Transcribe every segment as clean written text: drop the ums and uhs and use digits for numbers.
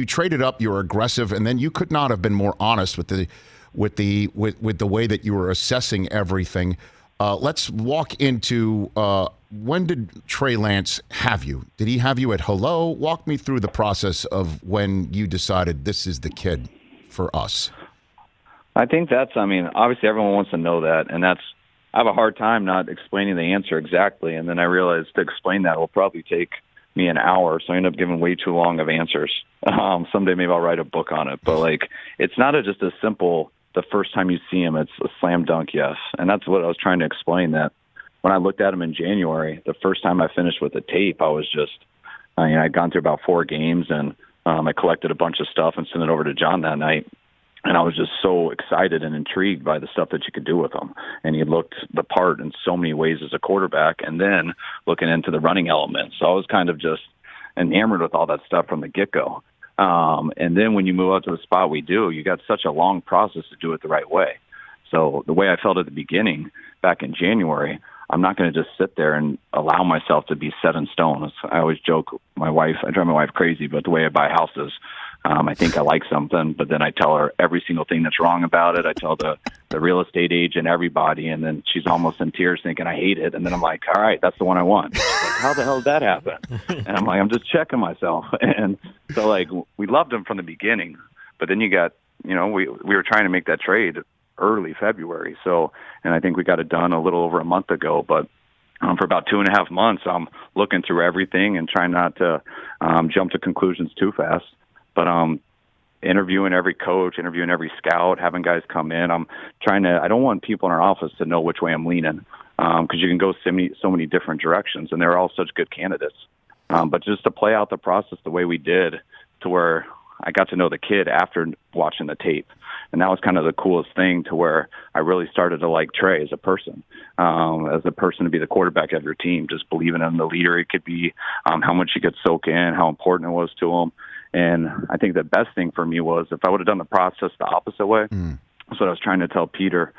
traded up, you were aggressive, and then you could not have been more honest with the way that you were assessing everything. Let's walk into when did Trey Lance have you? Did he have you at hello? Walk me through the process of when you decided this is the kid for us. I think obviously everyone wants to know that, and I have a hard time not explaining the answer exactly, and then I realized to explain that will probably take me an hour, so I end up giving way too long of answers. Someday maybe I'll write a book on it, but it's not just a simple, the first time you see him, it's a slam dunk yes, and that's what I was trying to explain, that when I looked at him in January, the first time I finished with the tape, I was just, I'd gone through about 4 games, and I collected a bunch of stuff and sent it over to John that night. And I was just so excited and intrigued by the stuff that you could do with him. And he looked the part in so many ways as a quarterback, and then looking into the running element. So I was kind of just enamored with all that stuff from the get-go. And then when you move out to the spot we do, you got such a long process to do it the right way. So the way I felt at the beginning, back in January, I'm not going to just sit there and allow myself to be set in stone. I always joke, I drive my wife crazy, but the way I buy houses, I think I like something, but then I tell her every single thing that's wrong about it. I tell the real estate agent, everybody, and then she's almost in tears thinking I hate it. And then I'm like, all right, that's the one I want. She's like, how the hell did that happen? And I'm like, I'm just checking myself. And so we loved him from the beginning, but then you got, we were trying to make that trade early February. So, and I think we got it done a little over a month ago, but for about 2.5 months, I'm looking through everything and trying not to jump to conclusions too fast. But interviewing every coach, interviewing every scout, having guys come in. I don't want people in our office to know which way I'm leaning, because you can go so many different directions, and they're all such good candidates. But just to play out the process the way we did, to where I got to know the kid after watching the tape. And that was kind of the coolest thing, to where I really started to like Trey as a person to be the quarterback of your team, just believing in the leader he could be, how much he could soak in, how important it was to him. And I think the best thing for me was if I would have done the process the opposite way. That's what I was trying to tell Peter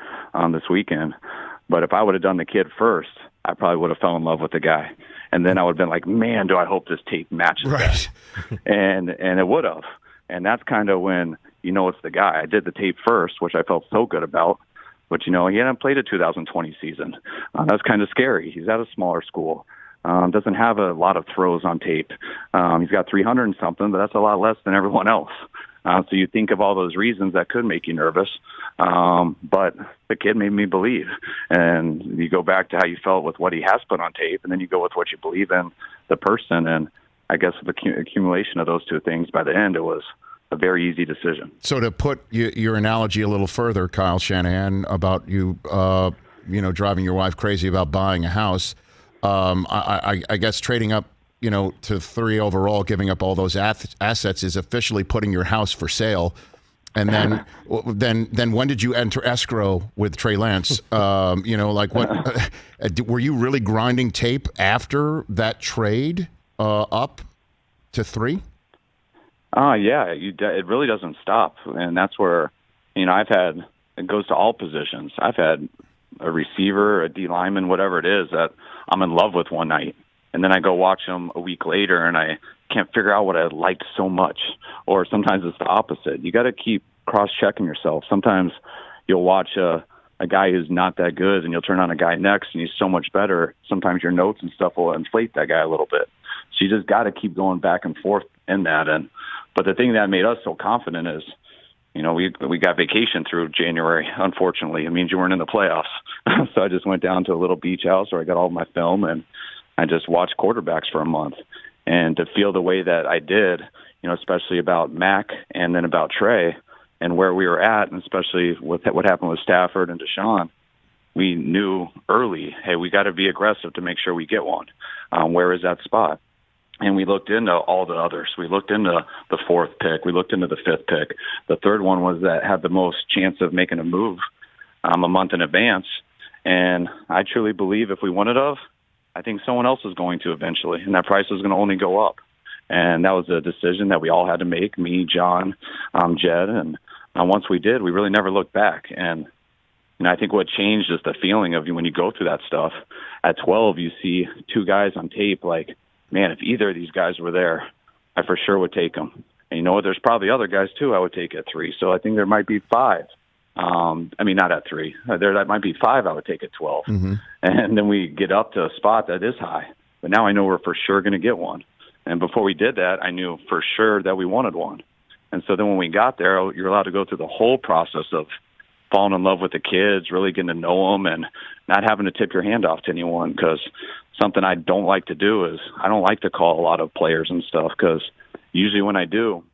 this weekend. But if I would have done the kid first, I probably would have fell in love with the guy. And then I would have bbeen like, man, do I hope this tape matches that. And it would have. And that's kind of when it's the guy. I did the tape first, which I felt so good about. But, he hadn't played a 2020 season. That's kind of scary. He's at a smaller school. Doesn't have a lot of throws on tape. He's got 300 and something, but that's a lot less than everyone else. So you think of all those reasons that could make you nervous. But the kid made me believe. And you go back to how you felt with what he has put on tape, and then you go with what you believe in the person. And I guess with the accumulation of those two things, by the end, it was a very easy decision. So to put your analogy a little further, Kyle Shanahan, about you, driving your wife crazy about buying a house, I guess trading up, to 3 overall, giving up all those assets is officially putting your house for sale. And then when did you enter escrow with Trey Lance? What were you really grinding tape after that trade up to 3? Yeah, it really doesn't stop. And that's where, it goes to all positions. I've had a receiver, a D lineman, whatever it is, that I'm in love with one night. And then I go watch them a week later, and I can't figure out what I liked so much. Or sometimes it's the opposite. You got to keep cross-checking yourself. Sometimes you'll watch a guy who's not that good, and you'll turn on a guy next, and he's so much better. Sometimes your notes and stuff will inflate that guy a little bit. So you just got to keep going back and forth in that. But the thing that made us so confident is, we got vacation through January. Unfortunately, it means you weren't in the playoffs. So I just went down to a little beach house where I got all my film, and I just watched quarterbacks for a month. And to feel the way that I did, especially about Mac and then about Trey and where we were at, and especially with what happened with Stafford and Deshaun, we knew early, hey, we got to be aggressive to make sure we get one. Where is that spot? And we looked into all the others. We looked into the 4th pick. We looked into the 5th pick. The 3rd one was that had the most chance of making a move a month in advance. And I truly believe if we won it I think someone else is going to eventually, and that price is going to only go up. And that was a decision that we all had to make, me, John, Jed. And once we did, we really never looked back. And I think what changed is the feeling of when you go through that stuff. At 12, you see 2 guys on tape like, man, if either of these guys were there, I for sure would take them. And you know what? There's probably other guys too I would take at 3. So I think there might be 5. I mean, not at 3. That might be 5 I would take at 12. Mm-hmm. And then we get up to a spot that is high. But now I know we're for sure going to get one. And before we did that, I knew for sure that we wanted one. And so then when we got there, you're allowed to go through the whole process of falling in love with the kids, really getting to know them, and not having to tip your hand off to anyone. Because something I don't like to do is I don't like to call a lot of players and stuff, because usually when I do,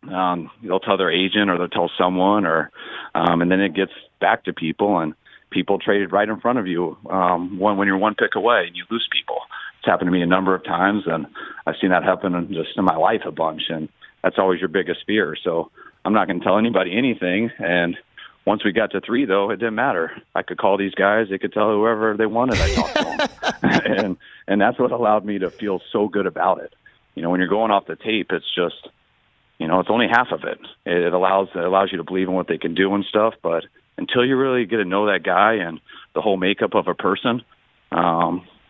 they'll tell their agent or they'll tell someone, or and then it gets back to people, and people traded right in front of you when you're one pick away and you lose people. It's happened to me a number of times, and I've seen that happen in my life a bunch, and that's always your biggest fear. So I'm not going to tell anybody anything. And once we got to 3, though, it didn't matter. I could call these guys. They could tell whoever they wanted I talked to them. and that's what allowed me to feel so good about it. You know, when you're going off the tape, it's just, you know, it's only half of it. It allows you to believe in what they can do and stuff. But until you really get to know that guy and the whole makeup of a person,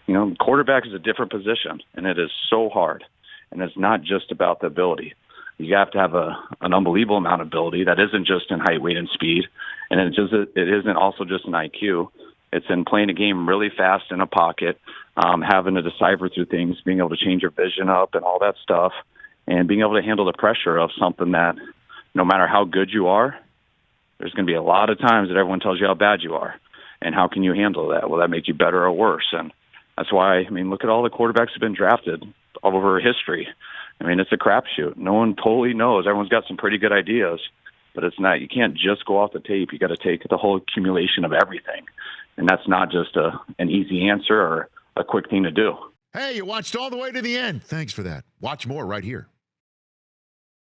you know, quarterback is a different position, and it is so hard. And it's not just about the ability. You have to have an unbelievable amount of ability that isn't just in height, weight, and speed, and it isn't also just in IQ. It's in playing a game really fast in a pocket, having to decipher through things, being able to change your vision up and all that stuff, and being able to handle the pressure of something that no matter how good you are, there's going to be a lot of times that everyone tells you how bad you are. And how can you handle that? Will that make you better or worse? And that's why, I mean, look at all the quarterbacks who've been drafted all over history. I mean, it's a crapshoot. No one totally knows. Everyone's got some pretty good ideas, but it's not. You can't just go off the tape. You got to take the whole accumulation of everything, and that's not just an easy answer or a quick thing to do. Hey, you watched all the way to the end. Thanks for that. Watch more right here.